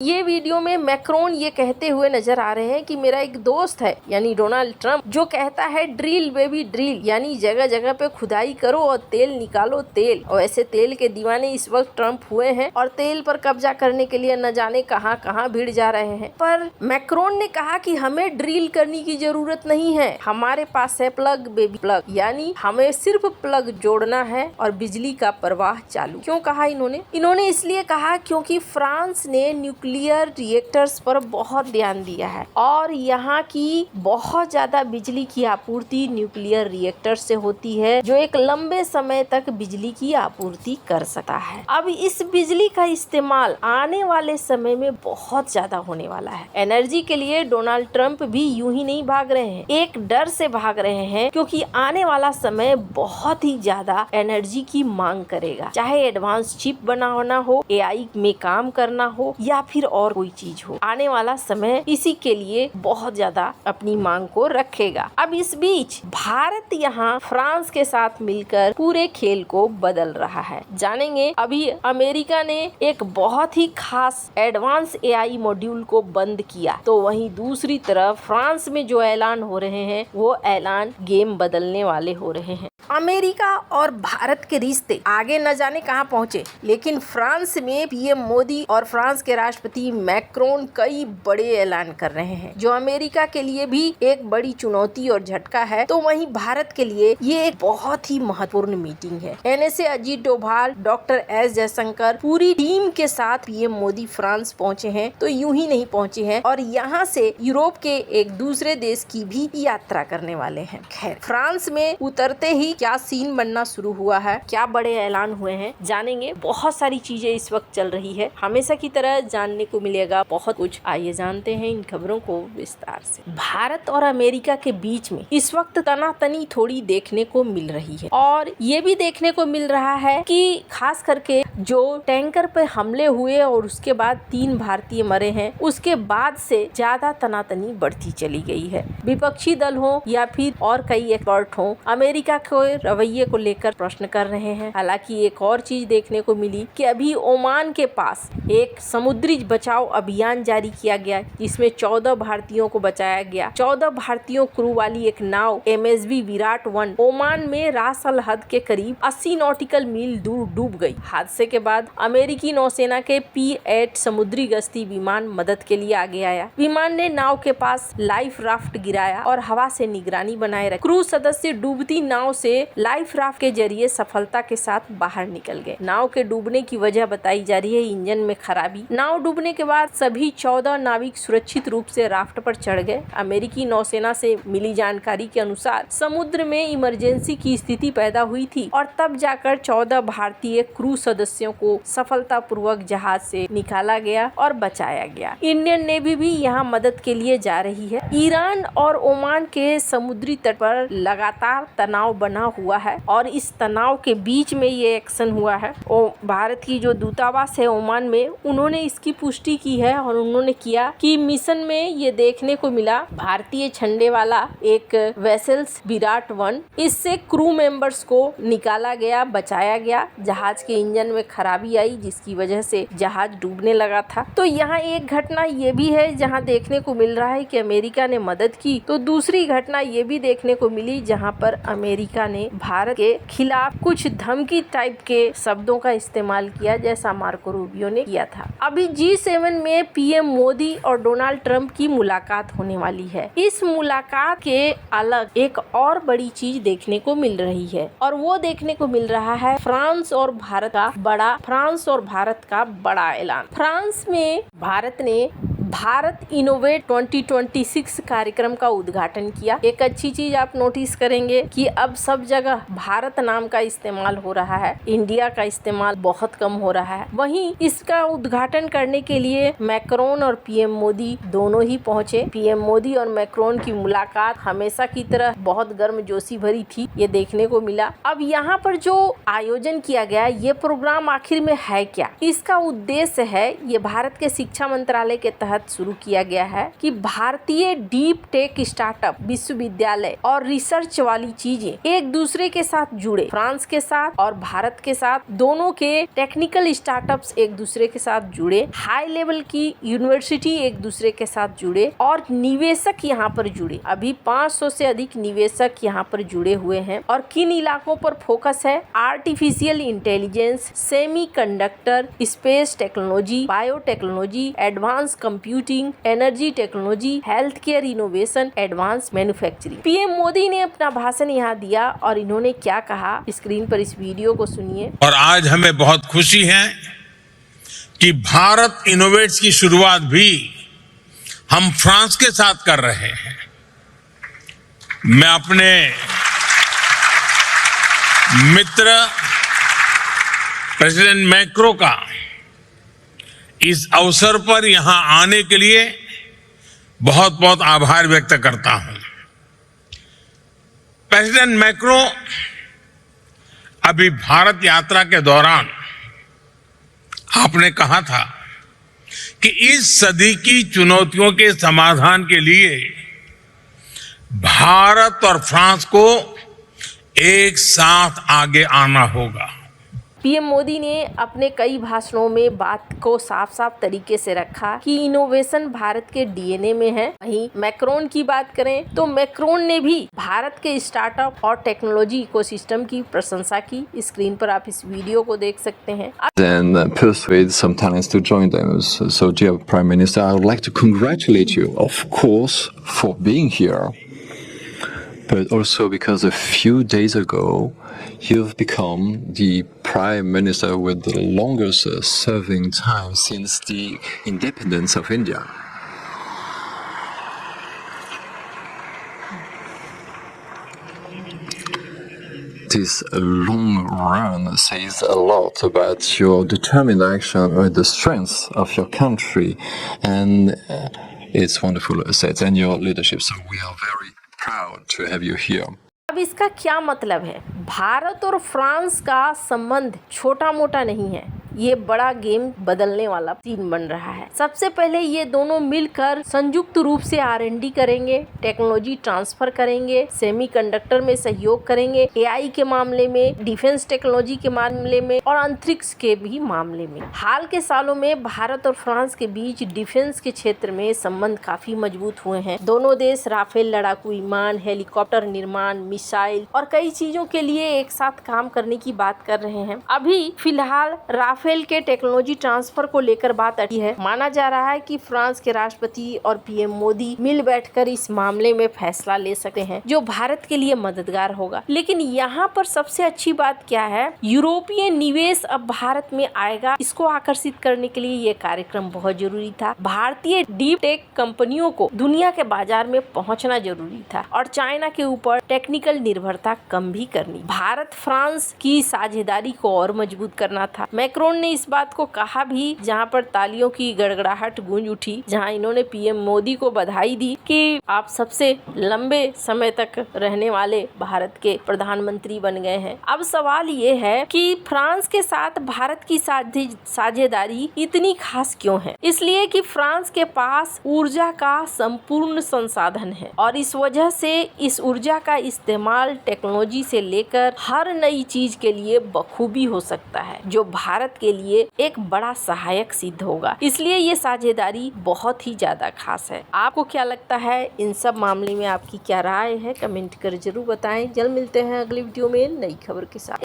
ये वीडियो में मैक्रोन ये कहते हुए नजर आ रहे हैं कि मेरा एक दोस्त है यानी डोनाल्ड ट्रंप, जो कहता है ड्रिल बेबी ड्रिल, यानी जगह जगह पे खुदाई करो और तेल निकालो तेल। और ऐसे तेल के दीवाने इस वक्त ट्रंप हुए हैं और तेल पर कब्जा करने के लिए न जाने कहां कहां भिड़ जा रहे हैं। पर मैक्रोन ने कहा कि हमें ड्रिल करने की जरूरत नहीं है, हमारे पास है प्लग बेबी प्लग, यानी हमें सिर्फ प्लग जोड़ना है और बिजली का प्रवाह चालू। क्यों कहा इन्होंने इसलिए कहा क्योंकि फ्रांस ने न्यूक्लियर रिएक्टर्स पर बहुत ध्यान दिया है और यहाँ की बहुत ज्यादा बिजली की आपूर्ति न्यूक्लियर रिएक्टर से होती है, जो एक लंबे समय तक बिजली की आपूर्ति कर सकता है। अब इस बिजली का इस्तेमाल आने वाले समय में बहुत ज्यादा होने वाला है। एनर्जी के लिए डोनाल्ड ट्रंप भी यूं ही नहीं भाग रहे हैं, एक डर से भाग रहे हैं, क्योंकि आने वाला समय बहुत ही ज्यादा एनर्जी की मांग करेगा। चाहे एडवांस चिप बनाना हो, एआई में काम करना हो या फिर और कोई चीज हो, आने वाला समय इसी के लिए बहुत ज्यादा अपनी मांग को रखेगा। अब इस बीच भारत यहाँ फ्रांस के साथ मिलकर पूरे खेल को बदल रहा है। जानेंगे, अभी अमेरिका ने एक बहुत ही खास एडवांस एआई मॉड्यूल को बंद किया, तो वहीं दूसरी तरफ फ्रांस में जो ऐलान हो रहे हैं वो ऐलान गेम बदलने वाले हो रहे हैं। अमेरिका और भारत के रिश्ते आगे न जाने कहां पहुंचे, लेकिन फ्रांस में पीएम मोदी और फ्रांस के राष्ट्रपति मैक्रोन कई बड़े ऐलान कर रहे हैं, जो अमेरिका के लिए भी एक बड़ी चुनौती और झटका है, तो वहीं भारत के लिए ये एक बहुत ही महत्वपूर्ण मीटिंग है। NSA Ajit Doval, doctor S Jaishankar पूरी टीम के साथ पीएम मोदी फ्रांस पहुंचे हैं, तो यूं ही नहीं पहुंचे हैं और यहाँ से यूरोप के एक दूसरे देश की भी यात्रा करने वाले हैं। खैर, फ्रांस में उतरते ही क्या सीन बनना शुरू हुआ है, क्या बड़े ऐलान हुए हैं, जानेंगे। बहुत सारी चीजें इस वक्त चल रही है, हमेशा की तरह जानने को मिलेगा बहुत कुछ। आइए जानते हैं इन खबरों को विस्तार से। भारत और अमेरिका के बीच में इस वक्त तनातनी थोड़ी देखने को मिल रही है और ये भी देखने को मिल रहा है कि खास करके जो टैंकर पर हमले हुए और उसके बाद 3 भारतीय मरे हैं, उसके बाद से ज्यादा तनातनी बढ़ती चली गई है। विपक्षी दल हो या फिर और कई एक्सपर्ट हो, अमेरिका को रवैये को लेकर प्रश्न कर रहे हैं। हालांकि एक और चीज देखने को मिली कि अभी ओमान के पास एक समुद्री बचाव अभियान जारी किया गया, जिसमें 14 भारतीयों को बचाया गया। 14 भारतीयों क्रू वाली एक नाव एमएसवी विराट 1 ओमान में रास अल हद के करीब 80 नॉटिकल मील दूर डूब गई। हादसे के बाद अमेरिकी नौसेना के P-8 समुद्री गश्ती विमान मदद के लिए आगे आया। विमान ने नाव के पास लाइफ राफ्ट गिराया और हवा से निगरानी बनाए रखी। क्रू सदस्य डूबती नाव से लाइफ राफ्ट के जरिए सफलता के साथ बाहर निकल गए। नाव के डूबने की वजह बताई जा रही है इंजन में खराबी। नाव डूबने के बाद सभी 14 नाविक सुरक्षित रूप से राफ्ट पर चढ़ गए। अमेरिकी नौसेना से मिली जानकारी के अनुसार समुद्र में इमरजेंसी की स्थिति पैदा हुई थी और तब जाकर 14 भारतीय क्रू सदस्यों को सफलतापूर्वक जहाज से निकाला गया और बचाया गया। इंडियन नेवी भी यहाँ मदद के लिए जा रही है। ईरान और ओमान के समुद्री तट पर लगातार तनाव बना हुआ है और इस तनाव के बीच में ये एक्शन हुआ है। भारत की जो दूतावास है ओमान में, उन्होंने इसकी पुष्टि की है और उन्होंने किया कि मिशन में ये देखने को मिला भारतीय झंडे वाला एक वेसल्स विराट 1, इससे क्रू मेंबर्स को निकाला गया, बचाया गया। जहाज के इंजन में खराबी आई जिसकी वजह से जहाज डूबने लगा था। तो यहाँ एक घटना ये भी है जहाँ देखने को मिल रहा है कि अमेरिका ने मदद की, तो दूसरी घटना ये भी देखने को मिली जहाँ पर अमेरिका ने भारत के खिलाफ कुछ धमकी टाइप के शब्दों का इस्तेमाल किया, जैसा मार्को रूबियो ने किया था। अभी G7 में पीएम मोदी और डोनाल्ड ट्रंप की मुलाकात होने वाली है। इस मुलाकात के अलग एक और बड़ी चीज देखने को मिल रही है और वो देखने को मिल रहा है फ्रांस और भारत का बड़ा ऐलान। फ्रांस में भारत ने भारत इनोवेट 2026 कार्यक्रम का उद्घाटन किया। एक अच्छी चीज आप नोटिस करेंगे कि अब सब जगह भारत नाम का इस्तेमाल हो रहा है, इंडिया का इस्तेमाल बहुत कम हो रहा है। वहीं इसका उद्घाटन करने के लिए मैक्रोन और पीएम मोदी दोनों ही पहुंचे। पीएम मोदी और मैक्रोन की मुलाकात हमेशा की तरह बहुत गर्मजोशी भरी थी, ये देखने को मिला। अब यहाँ पर जो आयोजन किया गया, ये प्रोग्राम आखिर में है क्या? इसका उद्देश्य है, ये भारत के शिक्षा मंत्रालय के तहत तहत शुरू किया गया है कि भारतीय डीप टेक स्टार्टअप, विश्वविद्यालय और रिसर्च वाली चीजें एक दूसरे के साथ जुड़े। फ्रांस के साथ और भारत के साथ दोनों के टेक्निकल स्टार्टअप्स एक दूसरे के साथ जुड़े, हाई लेवल की यूनिवर्सिटी एक दूसरे के साथ जुड़े और निवेशक यहाँ पर जुड़े। अभी 500 से अधिक निवेशक यहाँ पर जुड़े हुए हैं। और किन इलाकों पर फोकस है? Artificial intelligence, semiconductor, space technology, biotechnology, advance computing, energy technology, health care innovation, advance manufacturing. PM Modi ने अपना भाषण यहाँ दिया और इन्होंने क्या कहा, स्क्रीन पर इस वीडियो को सुनिए। और आज हमें बहुत खुशी है कि भारत इनोवेट्स की शुरुआत भी हम फ्रांस के साथ कर रहे हैं। मैं अपने मित्र प्रेसिडेंट मैक्रो का इस अवसर पर यहां आने के लिए बहुत बहुत आभार व्यक्त करता हूं। प्रेसिडेंट मैक्रो अभी भारत यात्रा के दौरान आपने कहा था कि इस सदी की चुनौतियों के समाधान के लिए भारत और फ्रांस को एक साथ आगे आना होगा। पीएम मोदी ने अपने कई भाषणों में बात को साफ साफ तरीके से रखा कि इनोवेशन भारत के डीएनए में है। वहीं मैक्रोन की बात करें तो मैक्रोन ने भी भारत के स्टार्टअप और टेक्नोलॉजी इकोसिस्टम की प्रशंसा की। स्क्रीन पर आप इस वीडियो को देख सकते हैं। Then persuade some talents to join them. So, dear Prime Minister, I would like to congratulate you, of course, for being here, but also because a few days ago you've become the Prime Minister with the longest serving time since the independence of India. This long run says a lot about your determined action and the strength of your country and its wonderful assets and your leadership. So we are very proud to have you here. अब इसका क्या मतलब है? भारत और France का संबंध छोटा मोटा नहीं है, ये बड़ा गेम बदलने वाला सीन बन रहा है। सबसे पहले ये दोनों मिलकर संयुक्त रूप से R&D करेंगे, टेक्नोलॉजी ट्रांसफर करेंगे, सेमीकंडक्टर में सहयोग करेंगे, AI के मामले में, डिफेंस टेक्नोलॉजी के मामले में और अंतरिक्ष के भी मामले में। हाल के सालों में भारत और फ्रांस के बीच डिफेंस के क्षेत्र में संबंध काफी मजबूत हुए हैं। दोनों देश राफेल लड़ाकू विमान, हेलीकॉप्टर निर्माण, मिसाइल और कई चीजों के लिए एक साथ काम करने की बात कर रहे हैं। अभी फिलहाल राफेल के टेक्नोलॉजी ट्रांसफर को लेकर बात अड़ी है। माना जा रहा है कि फ्रांस के राष्ट्रपति और पीएम मोदी मिल बैठकर इस मामले में फैसला ले सकते हैं, जो भारत के लिए मददगार होगा। लेकिन यहाँ पर सबसे अच्छी बात क्या है, यूरोपीय निवेश अब भारत में आएगा। इसको आकर्षित करने के लिए ये कार्यक्रम बहुत जरूरी था। भारतीय डीप टेक कंपनियों को दुनिया के बाजार में पहुंचना जरूरी था और चाइना के ऊपर टेक्निकल निर्भरता कम भी करनी। भारत फ्रांस की साझेदारी को और मजबूत करना था। मैक्रोन ने इस बात को कहा भी, जहां पर तालियों की गड़गड़ाहट गूंज उठी, जहां इन्होंने पीएम मोदी को बधाई दी कि आप सबसे लंबे समय तक रहने वाले भारत के प्रधानमंत्री बन गए हैं। अब सवाल ये है कि फ्रांस के साथ भारत की साझेदारी इतनी खास क्यों है? इसलिए कि फ्रांस के पास ऊर्जा का संपूर्ण संसाधन है और इस वजह से इस ऊर्जा का इस्तेमाल टेक्नोलॉजी से लेकर हर नई चीज के लिए बखूबी हो सकता है, जो भारत के लिए एक बड़ा सहायक सिद्ध होगा। इसलिए ये साझेदारी बहुत ही ज्यादा खास है। आपको क्या लगता है? इन सब मामले में आपकी क्या राय है? कमेंट कर जरूर बताएं। जल्द मिलते हैं अगली वीडियो में नई खबर के साथ।